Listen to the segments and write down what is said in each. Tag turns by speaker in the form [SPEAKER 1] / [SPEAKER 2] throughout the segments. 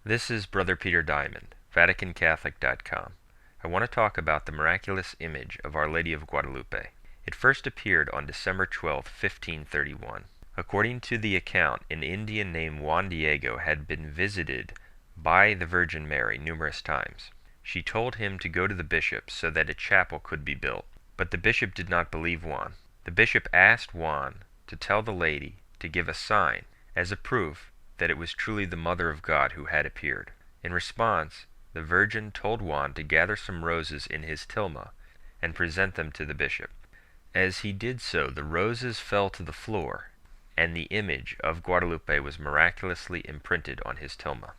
[SPEAKER 1] This is Brother Peter Diamond, vaticancatholic.com. I want to talk about the miraculous image of Our Lady of Guadalupe. It first appeared on December 12, 1531. According to the account, an Indian named Juan Diego had been visited by the Virgin Mary numerous times. She told him to go to the bishop so that a chapel could be built, but the bishop did not believe Juan. The bishop asked Juan to tell the lady to give a sign as a proof that it was truly the Mother of God who had appeared. In response, the Virgin told Juan to gather some roses in his tilma and present them to the bishop. As he did so, the roses fell to the floor, and the image of Guadalupe was miraculously imprinted on his tilma.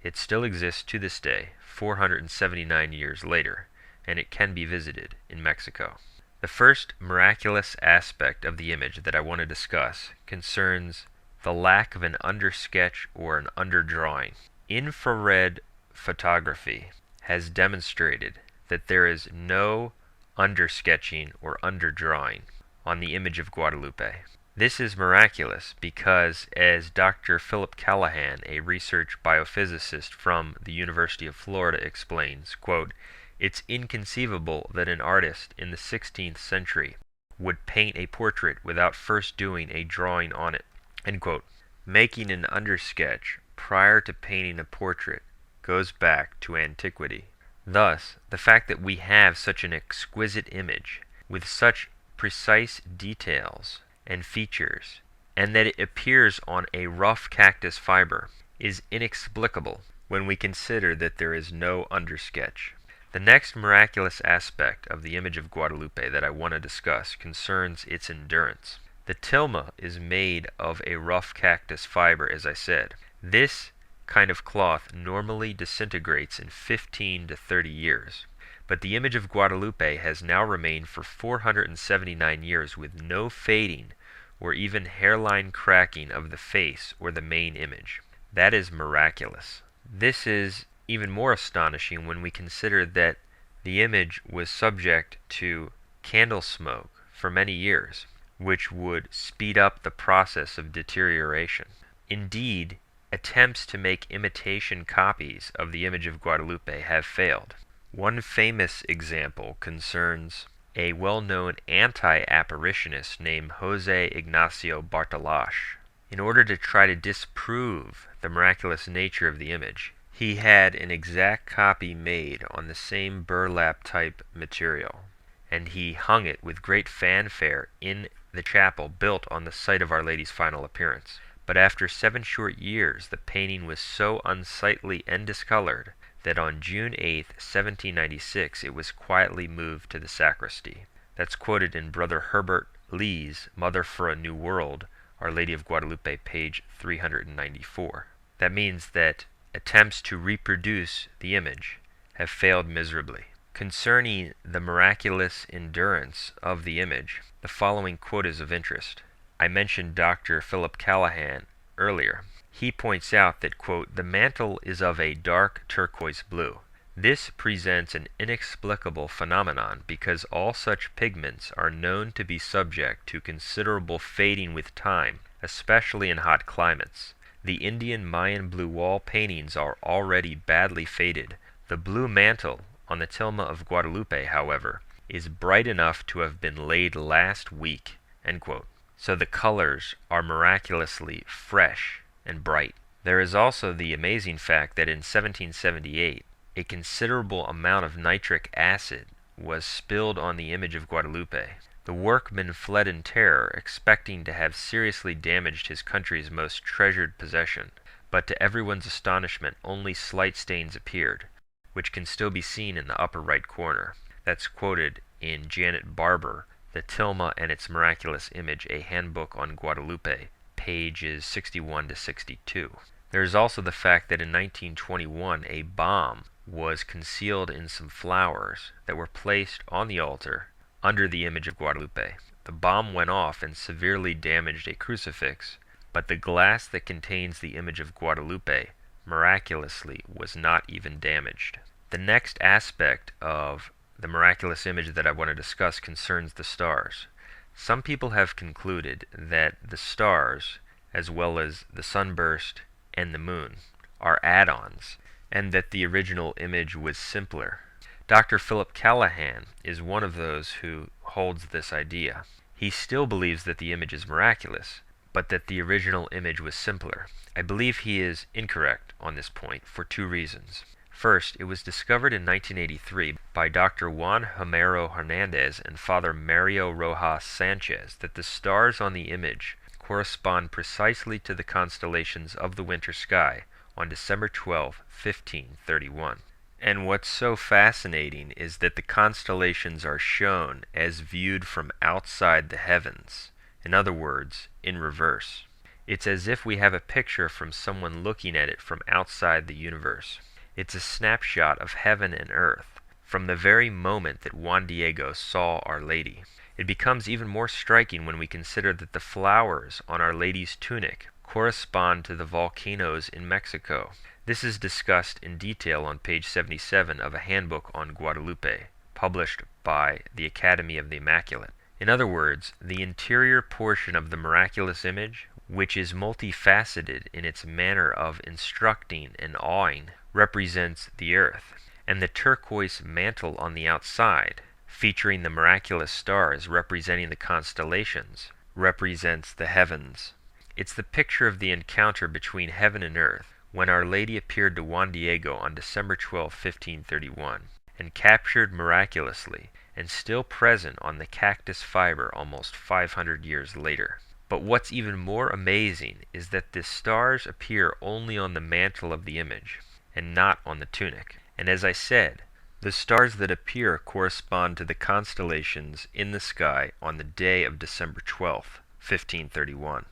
[SPEAKER 1] It still exists to this day, 479 years later, and it can be visited in Mexico. The first miraculous aspect of the image that I want to discuss concerns the lack of an undersketch or an underdrawing. Infrared photography has demonstrated that there is no undersketching or underdrawing on the image of Guadalupe. This is miraculous because, as Dr. Philip Callahan, a research biophysicist from the University of Florida, explains, quote, "It's inconceivable that an artist in the 16th century would paint a portrait without first doing a drawing on it." End quote. Making an undersketch prior to painting a portrait goes back to antiquity. Thus, the fact that we have such an exquisite image with such precise details and features, and that it appears on a rough cactus fiber, is inexplicable when we consider that there is no undersketch. The next miraculous aspect of the image of Guadalupe that I want to discuss concerns its endurance. The tilma is made of a rough cactus fiber, as I said. This kind of cloth normally disintegrates in 15 to 30 years, but the image of Guadalupe has now remained for 479 years with no fading or even hairline cracking of the face or the main image. That is miraculous. This is even more astonishing when we consider that the image was subject to candle smoke for many years, which would speed up the process of deterioration. Indeed, attempts to make imitation copies of the image of Guadalupe have failed. One famous example concerns a well-known anti-apparitionist named Jose Ignacio Bartolash. In order to try to disprove the miraculous nature of the image, he had an exact copy made on the same burlap-type material, and he hung it with great fanfare in the chapel built on the site of Our Lady's final appearance. But after 7 short years, the painting was so unsightly and discolored that on June 8, 1796, it was quietly moved to the sacristy. That's quoted in Brother Herbert Lee's Mother for a New World, Our Lady of Guadalupe, page 394. That means that attempts to reproduce the image have failed miserably. Concerning the miraculous endurance of the image, the following quote is of interest. I mentioned Dr. Philip Callahan earlier. He points out that, quote, "The mantle is of a dark turquoise blue. This presents an inexplicable phenomenon because all such pigments are known to be subject to considerable fading with time, especially in hot climates. The Indian Mayan blue wall paintings are already badly faded. The blue mantle on the tilma of Guadalupe, however, is bright enough to have been laid last week." End quote. So the colors are miraculously fresh and bright. There is also the amazing fact that in 1778, a considerable amount of nitric acid was spilled on the image of Guadalupe. The workman fled in terror, expecting to have seriously damaged his country's most treasured possession. But to everyone's astonishment, only slight stains appeared, which can still be seen in the upper right corner. That's quoted in Janet Barber, The Tilma and Its Miraculous Image, a Handbook on Guadalupe, pages 61 to 62. There is also the fact that in 1921 a bomb was concealed in some flowers that were placed on the altar under the image of Guadalupe. The bomb went off and severely damaged a crucifix, but the glass that contains the image of Guadalupe miraculously was not even damaged. The next aspect of the miraculous image that I want to discuss concerns the stars. Some people have concluded that the stars, as well as the sunburst and the moon, are add-ons, and that the original image was simpler. Dr. Philip Callahan is one of those who holds this idea. He still believes that the image is miraculous, but that the original image was simpler. I believe he is incorrect on this point for two reasons. First, it was discovered in 1983 by Dr. Juan Homero Hernandez and Father Mario Rojas Sanchez that the stars on the image correspond precisely to the constellations of the winter sky on December 12, 1531. And what's so fascinating is that the constellations are shown as viewed from outside the heavens. In other words, in reverse. It's as if we have a picture from someone looking at it from outside the universe. It's a snapshot of heaven and earth from the very moment that Juan Diego saw Our Lady. It becomes even more striking when we consider that the flowers on Our Lady's tunic correspond to the volcanoes in Mexico. This is discussed in detail on page 77 of a handbook on Guadalupe, published by the Academy of the Immaculate. In other words, the interior portion of the miraculous image, which is multifaceted in its manner of instructing and awing, represents the earth, and the turquoise mantle on the outside, featuring the miraculous stars representing the constellations, represents the heavens. It's the picture of the encounter between heaven and earth when Our Lady appeared to Juan Diego on December 12, 1531, and captured miraculously, and still present on the cactus fiber almost 500 years later. But what's even more amazing is that the stars appear only on the mantle of the image, and not on the tunic. And as I said, the stars that appear correspond to the constellations in the sky on the day of December 12, 1531.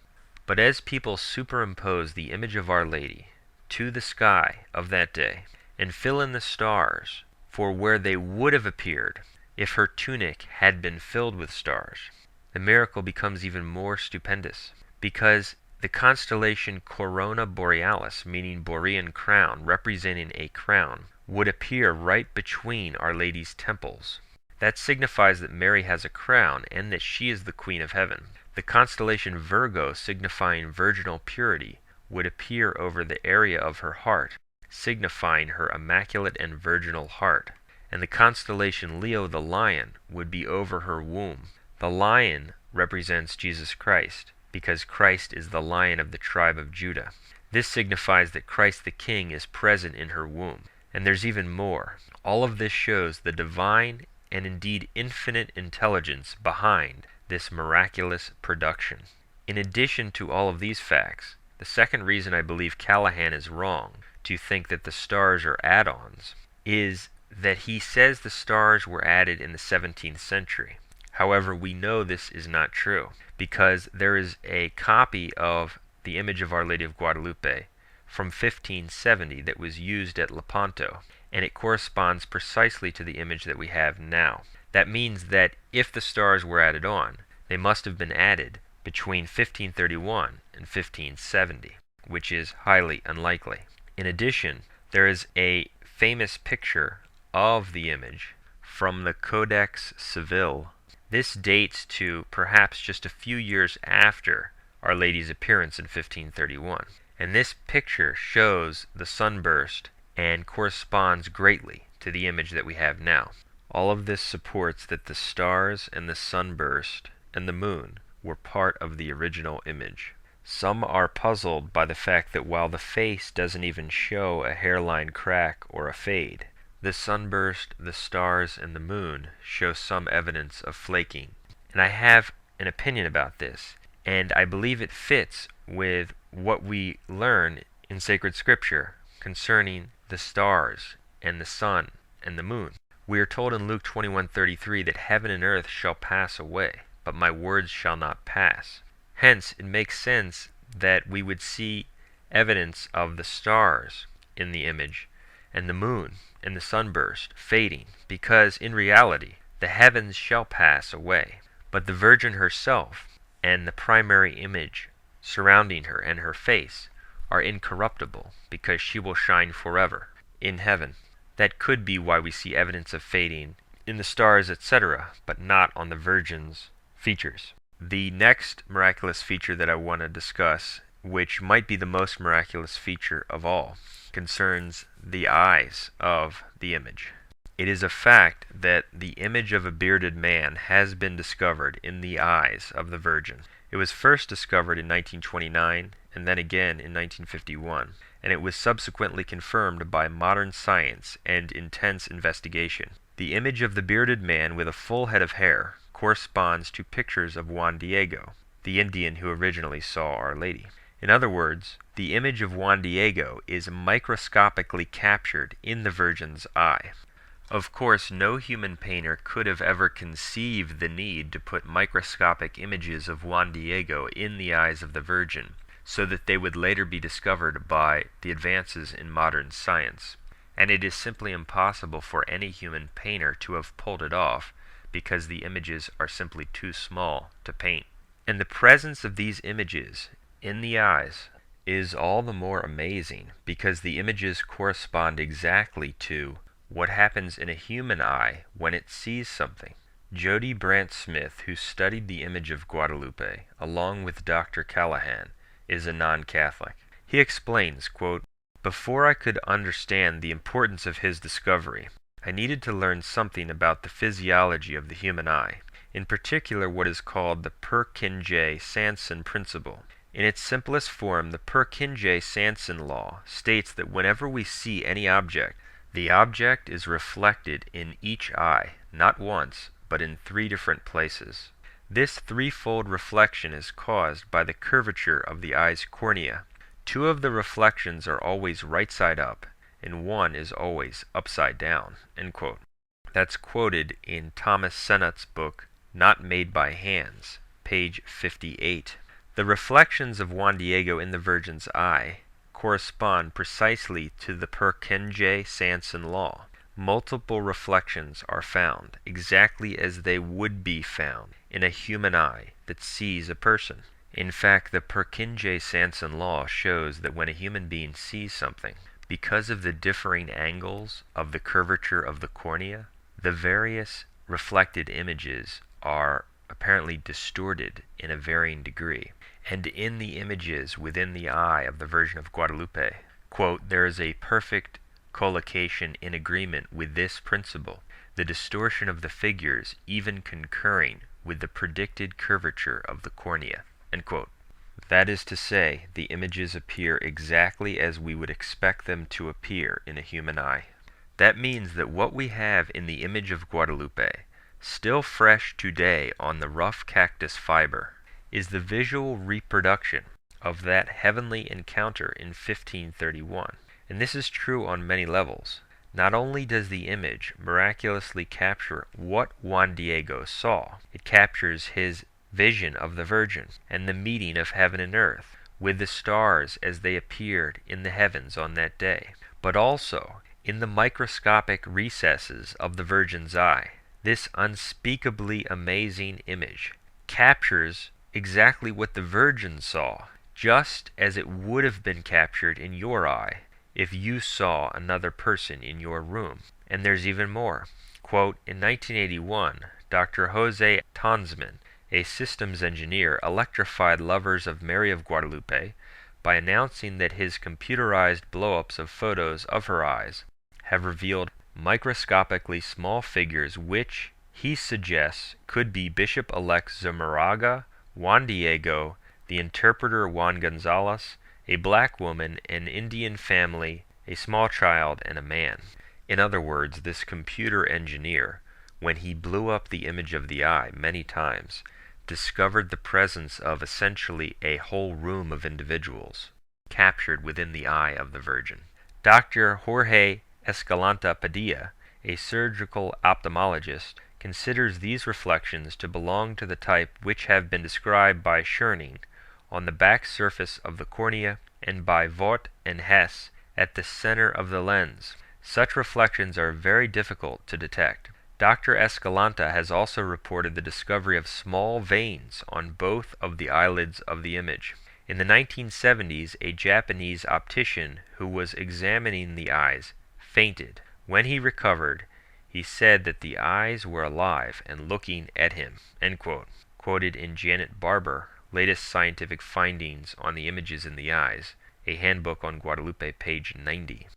[SPEAKER 1] But as people superimpose the image of Our Lady to the sky of that day, and fill in the stars for where they would have appeared if her tunic had been filled with stars, the miracle becomes even more stupendous, because the constellation Corona Borealis, meaning Borean crown, representing a crown, would appear right between Our Lady's temples. That signifies that Mary has a crown and that she is the Queen of Heaven. The constellation Virgo, signifying virginal purity, would appear over the area of her heart, signifying her immaculate and virginal heart. And the constellation Leo the Lion would be over her womb. The lion represents Jesus Christ, because Christ is the Lion of the tribe of Judah. This signifies that Christ the King is present in her womb. And there's even more. All of this shows the divine and indeed infinite intelligence behind this miraculous production. In addition to all of these facts, the second reason I believe Callahan is wrong to think that the stars are add-ons is that he says the stars were added in the 17th century. However, we know this is not true, because there is a copy of the image of Our Lady of Guadalupe from 1570 that was used at Lepanto, and it corresponds precisely to the image that we have now. That means that if the stars were added on, they must have been added between 1531 and 1570, which is highly unlikely. In addition, there is a famous picture of the image from the Codex Seville. This dates to perhaps just a few years after Our Lady's appearance in 1531. And this picture shows the sunburst and corresponds greatly to the image that we have now. All of this supports that the stars and the sunburst and the moon were part of the original image. Some are puzzled by the fact that while the face doesn't even show a hairline crack or a fade, the sunburst, the stars, and the moon show some evidence of flaking. And I have an opinion about this, and I believe it fits with what we learn in sacred scripture concerning the stars and the sun and the moon. We are told in Luke 21:33 that heaven and earth shall pass away, but my words shall not pass. Hence, it makes sense that we would see evidence of the stars in the image and the moon and the sunburst fading, because in reality the heavens shall pass away, but the Virgin herself and the primary image surrounding her and her face are incorruptible, because she will shine forever in heaven. That could be why we see evidence of fading in the stars, etc., but not on the Virgin's features. The next miraculous feature that I want to discuss which might be the most miraculous feature of all, concerns the eyes of the image. It is a fact that the image of a bearded man has been discovered in the eyes of the Virgin. It was first discovered in 1929 and then again in 1951, and it was subsequently confirmed by modern science and intense investigation. The image of the bearded man with a full head of hair corresponds to pictures of Juan Diego, the Indian who originally saw Our Lady. In other words, the image of Juan Diego is microscopically captured in the Virgin's eye. Of course, no human painter could have ever conceived the need to put microscopic images of Juan Diego in the eyes of the Virgin, so that they would later be discovered by the advances in modern science. And it is simply impossible for any human painter to have pulled it off, because the images are simply too small to paint. And the presence of these images in the eyes is all the more amazing, because the images correspond exactly to what happens in a human eye when it sees something. Jody Brant Smith, who studied the image of Guadalupe, along with Dr. Callahan, is a non-Catholic. He explains, quote, "Before I could understand the importance of his discovery, I needed to learn something about the physiology of the human eye, in particular what is called the Purkinje-Sanson principle. In its simplest form, the Purkinje-Sanson law states that whenever we see any object, the object is reflected in each eye, not once, but in 3 different places. This threefold reflection is caused by the curvature of the eye's cornea. 2 of the reflections are always right side up, and 1 is always upside down." End quote. That's quoted in Thomas Sennett's book, Not Made by Hands, page 58. The reflections of Juan Diego in the Virgin's eye correspond precisely to the Purkinje-Sanson law. Multiple reflections are found, exactly as they would be found in a human eye that sees a person. In fact, the Purkinje-Sanson law shows that when a human being sees something, because of the differing angles of the curvature of the cornea, the various reflected images are apparently distorted in a varying degree. And in the images within the eye of the Virgin of Guadalupe, quote, "there is a perfect collocation in agreement with this principle, the distortion of the figures even concurring with the predicted curvature of the cornea." End quote. That is to say, the images appear exactly as we would expect them to appear in a human eye. That means that what we have in the image of Guadalupe, still fresh today on the rough cactus fiber, is the visual reproduction of that heavenly encounter in 1531. And this is true on many levels. Not only does the image miraculously capture what Juan Diego saw, it captures his vision of the Virgin and the meeting of heaven and earth with the stars as they appeared in the heavens on that day, but also in the microscopic recesses of the Virgin's eye. This unspeakably amazing image captures exactly what the Virgin saw, just as it would have been captured in your eye if you saw another person in your room. And there's even more. Quote, "In 1981, Dr. Jose Tonsman, a systems engineer, electrified lovers of Mary of Guadalupe by announcing that his computerized blow-ups of photos of her eyes have revealed microscopically small figures which, he suggests, could be Bishop-elect Zumarraga, Juan Diego, the interpreter Juan Gonzalez, a black woman, an Indian family, a small child, and a man." In other words, this computer engineer, when he blew up the image of the eye many times, discovered the presence of essentially a whole room of individuals captured within the eye of the Virgin. Dr. Jorge Escalante Padilla, a surgical ophthalmologist, considers these reflections to belong to the type which have been described by Scherning on the back surface of the cornea and by Vogt and Hess at the center of the lens. Such reflections are very difficult to detect. Dr. Escalante has also reported the discovery of small veins on both of the eyelids of the image. In the 1970s, a Japanese optician who was examining the eyes fainted. When he recovered, he said that the eyes were alive and looking at him. End quote. Quoted in Janet Barber, Latest Scientific Findings on the Images in the Eyes, a handbook on Guadalupe, page 90.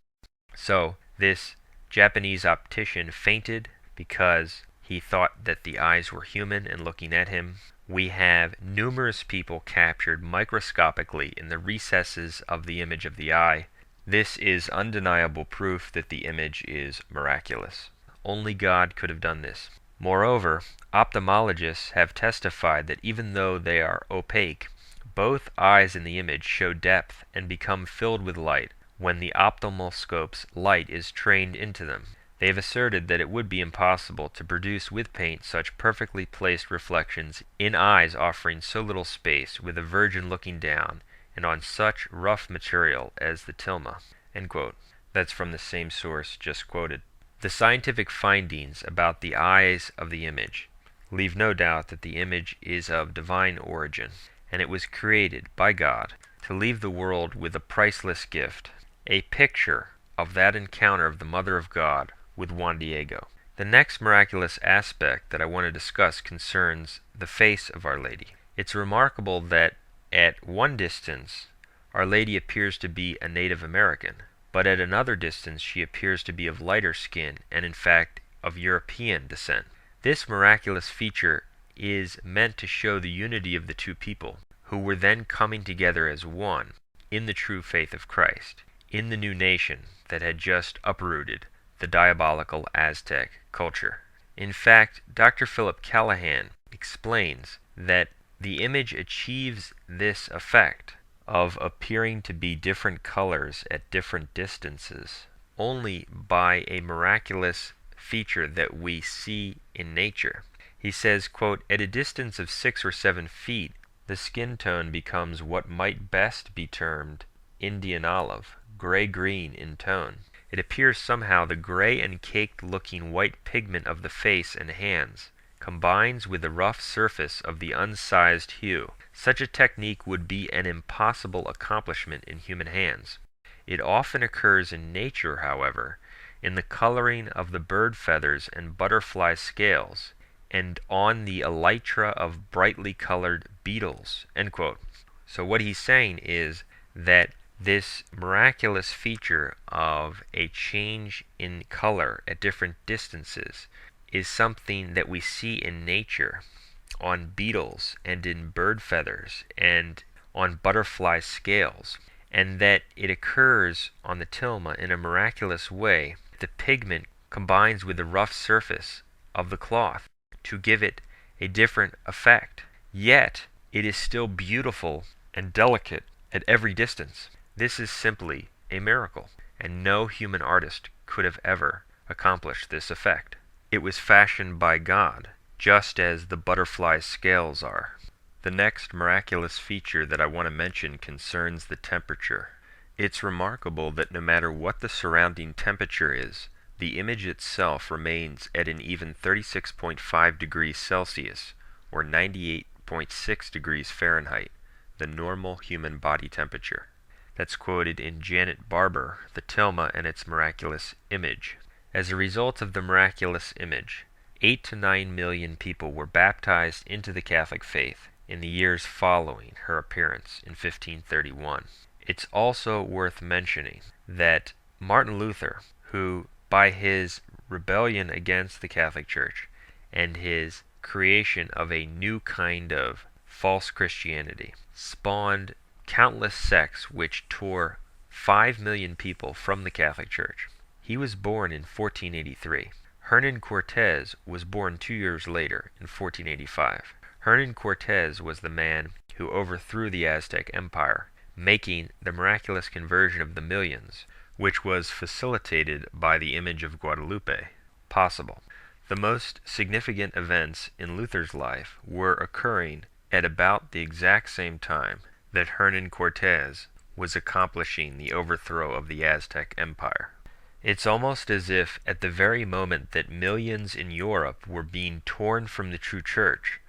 [SPEAKER 1] So, this Japanese optician fainted because he thought that the eyes were human and looking at him. We have numerous people captured microscopically in the recesses of the image of the eye. This is undeniable proof that the image is miraculous. Only God could have done this. Moreover, ophthalmologists have testified that even though they are opaque, both eyes in the image show depth and become filled with light when the ophthalmoscope's light is trained into them. They have asserted that it would be impossible to produce with paint such perfectly placed reflections in eyes offering so little space, with a virgin looking down, and on such rough material as the tilma." End quote. That's from the same source just quoted. The scientific findings about the eyes of the image leave no doubt that the image is of divine origin, and it was created by God to leave the world with a priceless gift, a picture of that encounter of the Mother of God with Juan Diego. The next miraculous aspect that I want to discuss concerns the face of Our Lady. It's remarkable that at one distance, Our Lady appears to be a Native American, but at another distance she appears to be of lighter skin and in fact of European descent. This miraculous feature is meant to show the unity of the two people, who were then coming together as one in the true faith of Christ, in the new nation that had just uprooted the diabolical Aztec culture. In fact, Dr. Philip Callahan explains that the image achieves this effect of appearing to be different colors at different distances only by a miraculous feature that we see in nature. He says, quote, "At a distance of 6 or 7 feet, the skin tone becomes what might best be termed Indian olive, gray-green in tone. It appears somehow the gray and caked-looking white pigment of the face and hands combines with the rough surface of the unsized hue. Such a technique would be an impossible accomplishment in human hands. It often occurs in nature, however, in the coloring of the bird feathers and butterfly scales, and on the elytra of brightly colored beetles." End quote. So what he's saying is that this miraculous feature of a change in color at different distances is something that we see in nature, on beetles and in bird feathers and on butterfly scales, and that it occurs on the tilma in a miraculous way. The pigment combines with the rough surface of the cloth to give it a different effect, yet it is still beautiful and delicate at every distance. This is simply a miracle, and no human artist could have ever accomplished this effect. It was fashioned by God, just as the butterfly scales are. The next miraculous feature that I want to mention concerns the temperature. It's remarkable that no matter what the surrounding temperature is, the image itself remains at an even 36.5 degrees Celsius, or 98.6 degrees Fahrenheit, the normal human body temperature. That's quoted in Janet Barber, The Tilma and Its Miraculous Image. As a result of the miraculous image, 8 to 9 million people were baptized into the Catholic faith in the years following her appearance in 1531. It's also worth mentioning that Martin Luther, who by his rebellion against the Catholic Church and his creation of a new kind of false Christianity, spawned countless sects which tore 5 million people from the Catholic Church. He was born in 1483. Hernan Cortes was born 2 years later in 1485. Hernan Cortes was the man who overthrew the Aztec Empire, making the miraculous conversion of the millions, which was facilitated by the image of Guadalupe, possible. The most significant events in Luther's life were occurring at about the exact same time that Hernan Cortes was accomplishing the overthrow of the Aztec Empire. It's almost as if at the very moment that millions in Europe were being torn from the true church,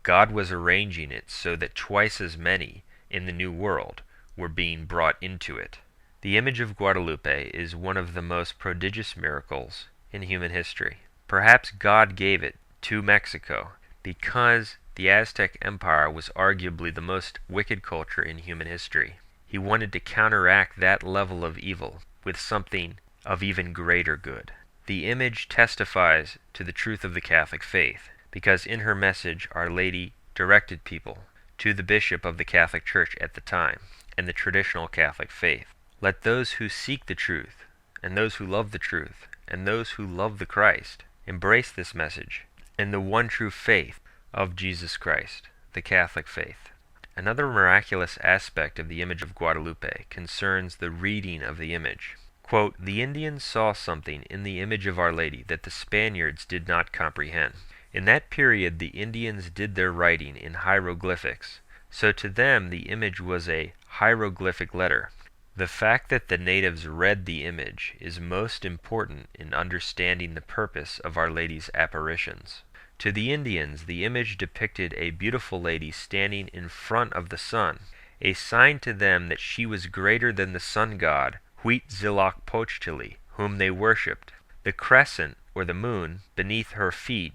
[SPEAKER 1] God was arranging it so that twice as many in the New World were being brought into it. The image of Guadalupe is one of the most prodigious miracles in human history. Perhaps God gave it to Mexico because the Aztec Empire was arguably the most wicked culture in human history. He wanted to counteract that level of evil with something of even greater good. The image testifies to the truth of the Catholic faith, because in her message Our Lady directed people to the bishop of the Catholic Church at the time and the traditional Catholic faith. Let those who seek the truth, and those who love the truth, and those who love the Christ embrace this message and the one true faith of Jesus Christ, the Catholic faith. Another miraculous aspect of the image of Guadalupe concerns the reading of the image. Quote, "The Indians saw something in the image of Our Lady that the Spaniards did not comprehend. In that period the Indians did their writing in hieroglyphics, so to them the image was a hieroglyphic letter. The fact that the natives read the image is most important in understanding the purpose of Our Lady's apparitions. To the Indians, the image depicted a beautiful lady standing in front of the sun, a sign to them that she was greater than the sun god Huitzilopochtli, whom they worshipped. The crescent, or the moon, beneath her feet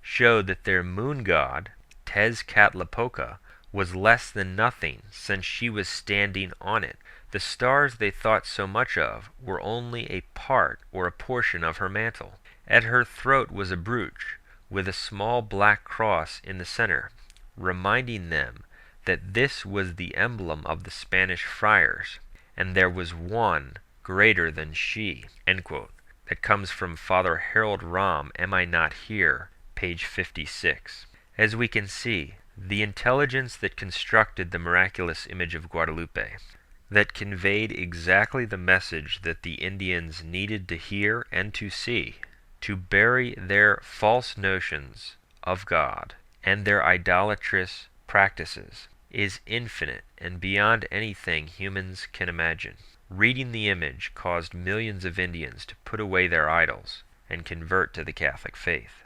[SPEAKER 1] showed that their moon god, Tezcatlipoca, was less than nothing, since she was standing on it. The stars they thought so much of were only a part or a portion of her mantle. At her throat was a brooch, with a small black cross in the center, reminding them that this was the emblem of the Spanish friars, and there was one greater than she." End quote. That comes from Father Harold Rahm, Am I Not Here, page 56. As we can see, the intelligence that constructed the miraculous image of Guadalupe, that conveyed exactly the message that the Indians needed to hear and to see, to bury their false notions of God and their idolatrous practices, is infinite and beyond anything humans can imagine. Reading the image caused millions of Indians to put away their idols and convert to the Catholic faith.